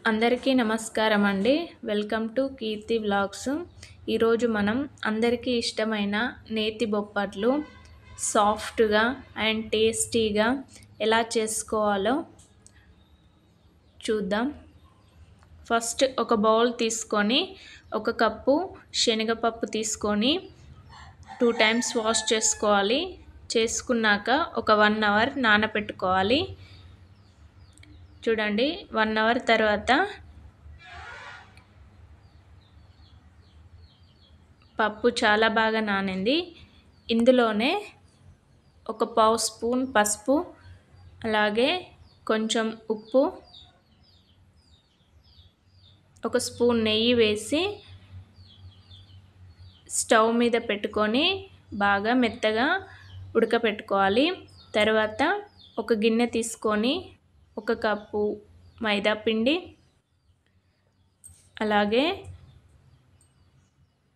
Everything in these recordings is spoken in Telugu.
అందరికీ నమస్కారం అండి. Welcome to Keerthi vlogs. ఈరోజు మనం అందరికీ ఇష్టమైన నేతి బొప్పట్లు సాఫ్ట్గా అండ్ టేస్టీగా ఎలా చేసుకోవాలో చూద్దాం. ఫస్ట్ ఒక బౌల్ తీసుకొని ఒక కప్పు శనగపప్పు తీసుకొని 2 టైమ్స్ వాష్ చేసుకోవాలి. చేసుకున్నాక ఒక 1 అవర్ నానబెట్టుకోవాలి. చూడండి 1 అవర్ తర్వాత పప్పు చాలా బాగా నానింది. ఇందులోనే ఒక పావు స్పూన్ పసుపు, అలాగే కొంచెం ఉప్పు, ఒక స్పూన్ నెయ్యి వేసి స్టవ్ మీద పెట్టుకొని బాగా మెత్తగా ఉడకపెట్టుకోవాలి. తర్వాత ఒక గిన్నె తీసుకొని 1 కప్పు మైదా పిండి, అలాగే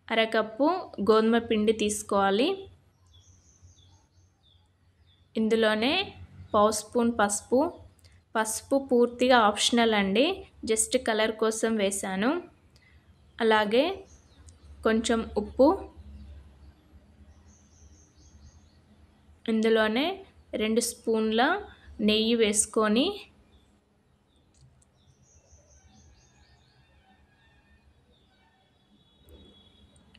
అరకప్పు గోధుమ పిండి తీసుకోవాలి. ఇందులోనే పావు స్పూన్ పసుపు పూర్తిగా ఆప్షనల్ అండి, జస్ట్ కలర్ కోసం వేసాను. అలాగే కొంచెం ఉప్పు, ఇందులోనే 2 స్పూన్ల నెయ్యి వేసుకొని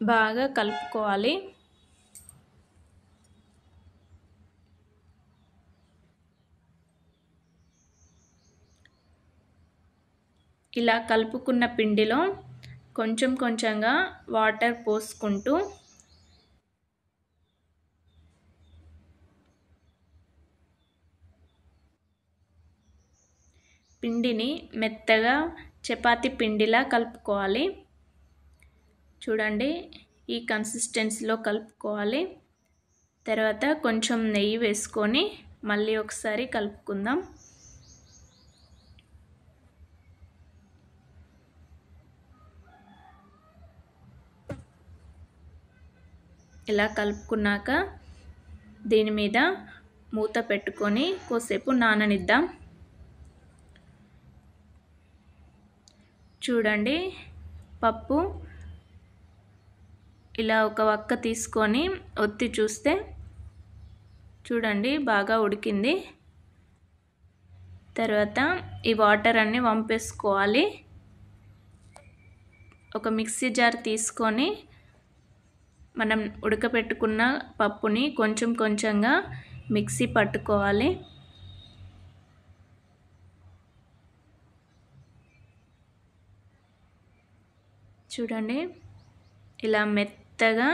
బాగా కలుపుకోవాలి. ఇలా కలుపుకున్న పిండిలో కొంచెం కొంచెంగా వాటర్ పోసుకుంటూ పిండిని మెత్తగా చపాతీ పిండిలా కలుపుకోవాలి. చూడండి ఈ కన్సిస్టెన్సీలో కలుపుకోవాలి. తర్వాత కొంచెం నెయ్యి వేసుకొని మళ్ళీ ఒకసారి కలుపుకుందాం. ఇలా కలుపుకున్నాక దీని మీద మూత పెట్టుకొని కొద్దిసేపు నాననిద్దాం. చూడండి పప్పు ఇలా ఒక వక్క తీసుకొని ఒత్తి చూస్తే చూడండి బాగా ఉడికింది. తర్వాత ఈ వాటర్ అన్నీ వంపేసుకోవాలి. ఒక మిక్సీ జార్ తీసుకొని మనం ఉడకపెట్టుకున్న పప్పుని కొంచెం కొంచెంగా మిక్సీ పట్టుకోవాలి. చూడండి ఇలా మెత్తగా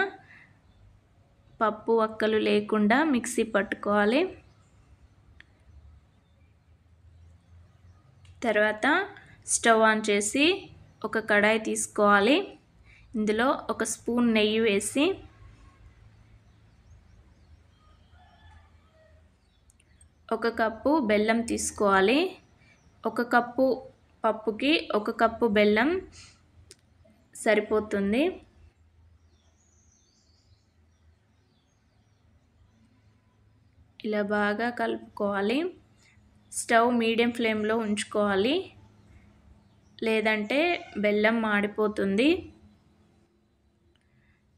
పప్పు వక్కలు లేకుండా మిక్సీ పట్టుకోవాలి. తర్వాత స్టవ్ ఆన్ చేసి ఒక కడాయి తీసుకోవాలి. ఇందులో 1 స్పూన్ నెయ్యి వేసి 1 కప్పు బెల్లం తీసుకోవాలి. 1 కప్పు పప్పుకి 1 కప్పు బెల్లం సరిపోతుంది. ఇలా బాగా కలుపుకోవాలి. స్టవ్ మీడియం ఫ్లేమ్లో ఉంచుకోవాలి, లేదంటే బెల్లం మాడిపోతుంది.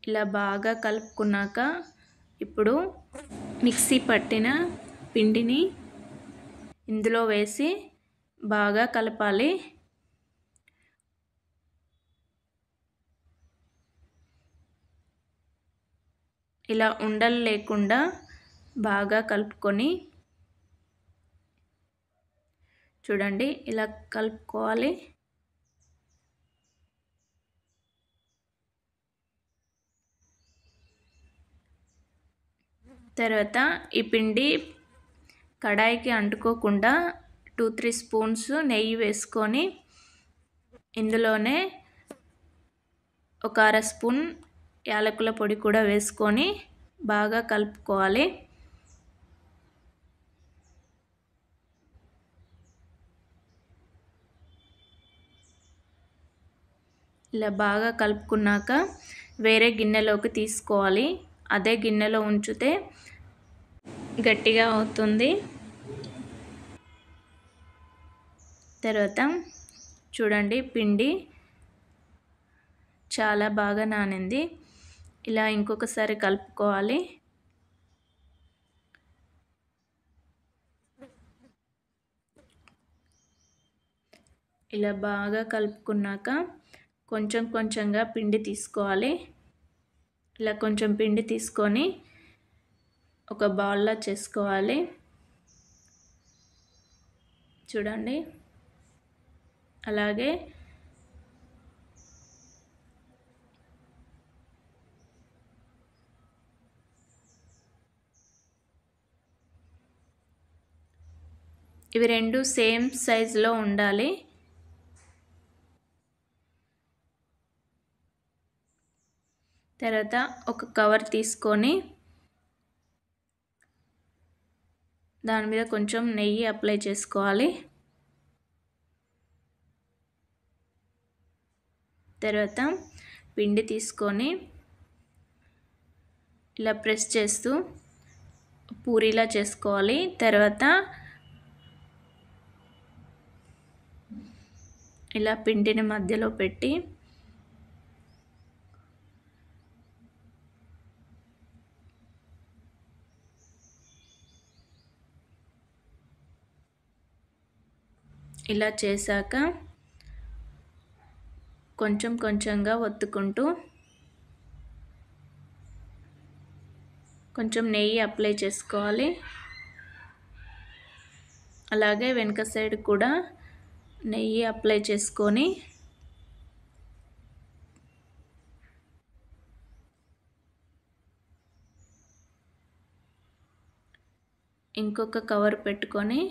ఇలా బాగా కలుపుకున్నాక ఇప్పుడు మిక్సీ పట్టిన పిండిని ఇందులో వేసి బాగా కలపాలి. ఇలా ఉండలు లేకుండా బాగా కలుపుకొని చూడండి ఇలా కలుపుకోవాలి. తర్వాత ఈ పిండి కడాయికి అంటుకోకుండా 2-3 స్పూన్స్ నెయ్యి వేసుకొని ఇందులోనే ఒక 1/2 స్పూన్ యాలకుల పొడి కూడా వేసుకొని బాగా కలుపుకోవాలి. ఇలా బాగా కలుపుకున్నాక వేరే గిన్నెలోకి తీసుకోవాలి. అదే గిన్నెలో ఉంచితే గట్టిగా అవుతుంది. తర్వాత చూడండి పిండి చాలా బాగా నానింది. ఇలా ఇంకొకసారి కలుపుకోవాలి. ఇలా బాగా కలుపుకున్నాక కొంచెం కొంచెంగా పిండి తీసుకోవాలి. ఇలా కొంచెం పిండి తీసుకొని ఒక బాల్లా చేసుకోవాలి. చూడండి అలాగే ఇవి రెండు సేమ్ సైజులో ఉండాలి. తర్వాత ఒక కవర్ తీసుకొని దాని మీద కొంచెం నెయ్యి అప్లై చేసుకోవాలి. తర్వాత పిండి తీసుకొని ఇలా ప్రెస్ చేస్తూ పూరీలా చేసుకోవాలి. తర్వాత ఇలా పిండిని మధ్యలో పెట్టి ఇలా చేశాక కొంచెం కొంచెంగా ఒత్తుకుంటూ కొంచెం నెయ్యి అప్లై చేసుకోవాలి. అలాగే వెనక సైడ్ కూడా నెయ్యి అప్లై చేసుకొని ఇంకొక కవర్ పెట్టుకొని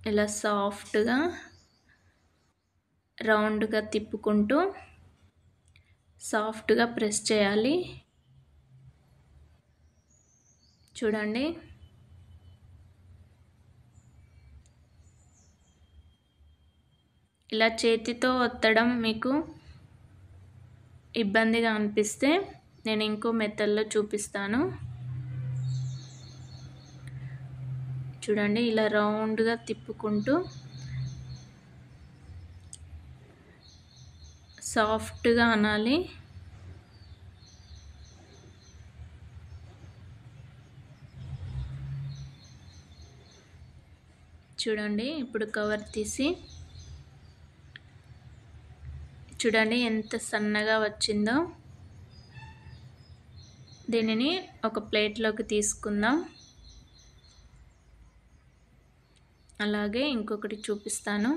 ఇలా సాఫ్ట్గా రౌండ్గా తిప్పుకుంటూ సాఫ్ట్గా ప్రెస్ చేయాలి. చూడండి ఇలా చేతితో ఒత్తడం మీకు ఇబ్బందిగా అనిపిస్తే నేను ఇంకో మెథడ్లో చూపిస్తాను. చూడండి ఇలా రౌండ్గా తిప్పుకుంటూ సాఫ్ట్గా అనాలి. చూడండి ఇప్పుడు కవర్ తీసి చూడండి ఎంత సన్నగా వచ్చిందో. దీనిని ఒక ప్లేట్లోకి తీసుకుందాం. అలాగే ఇంకొకటి చూపిస్తాను.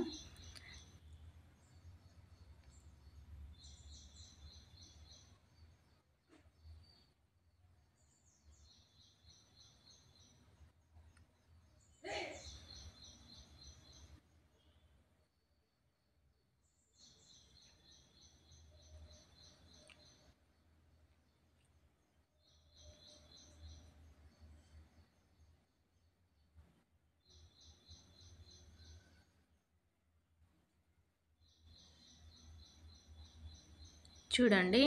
చూడండి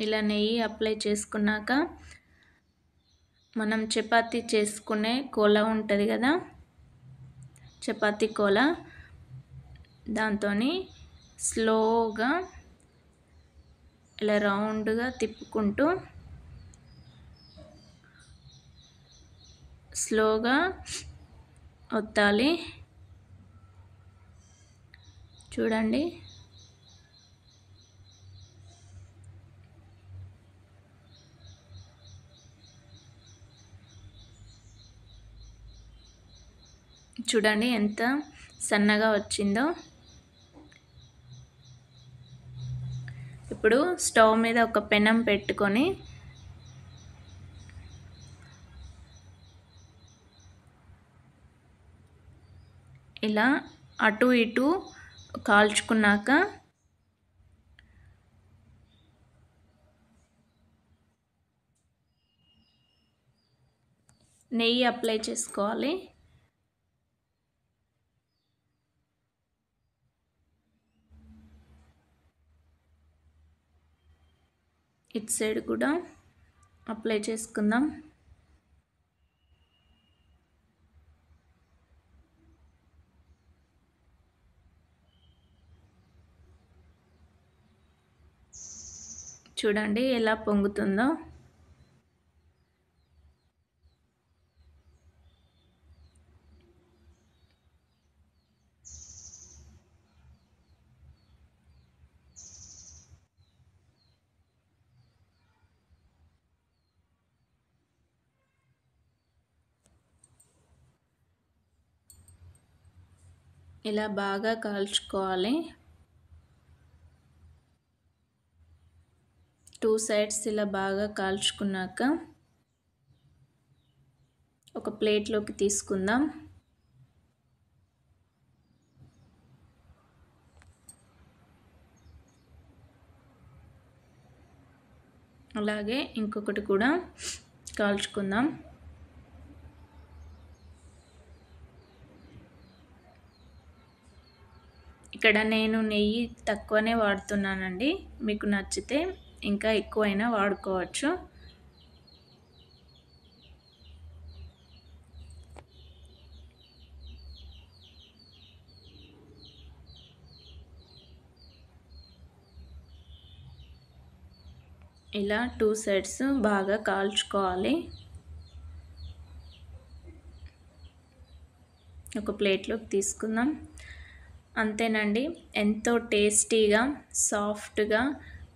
ఇలా నెయ్యి అప్లై చేసుకున్నాక మనం చపాతీ చేసుకునే కోలా ఉంటుంది కదా, చపాతీ కోలా, దాంతో స్లోగా ఇలా రౌండ్గా తిప్పుకుంటూ స్లోగా ఒత్తాలి. చూడండి చూడండి ఎంత సన్నగా వచ్చిందో. ఇప్పుడు స్టవ్ మీద ఒక పెనం పెట్టుకొని ఇలా అటు ఇటు కాల్చుకున్నాక నెయ్యి అప్లై చేసుకోవాలి. ఇటు సైడ్ కూడా అప్లై చేసుకుందాం. చూడండి ఎలా పొంగుతుందో. ఇలా బాగా కాల్చుకోవాలి. 2 సైడ్స్ ఇలా బాగా కాల్చుకున్నాక ఒక ప్లేట్లోకి తీసుకుందాం. అలాగే ఇంకొకటి కూడా కాల్చుకుందాం. ఇక్కడ నేను నెయ్యి తక్కువనే వాడుతున్నానండి. మీకు నచ్చితే ఇంకా ఎక్కువైనా వాడుకోవచ్చు. ఇలా 2 సైడ్స్ బాగా కాల్చుకోవాలి. ఒక ప్లేట్లోకి తీసుకుందాం. అంతేనండి, ఎంతో టేస్టీగా సాఫ్ట్గా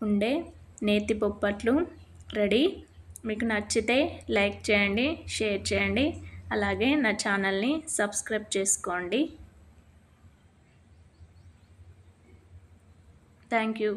ఉండే నేతి బొప్పట్లు రెడీ. మీకు నచ్చితే లైక్ చేయండి, షేర్ చేయండి, అలాగే నా ఛానల్ని సబ్స్క్రైబ్ చేసుకోండి. Thank you.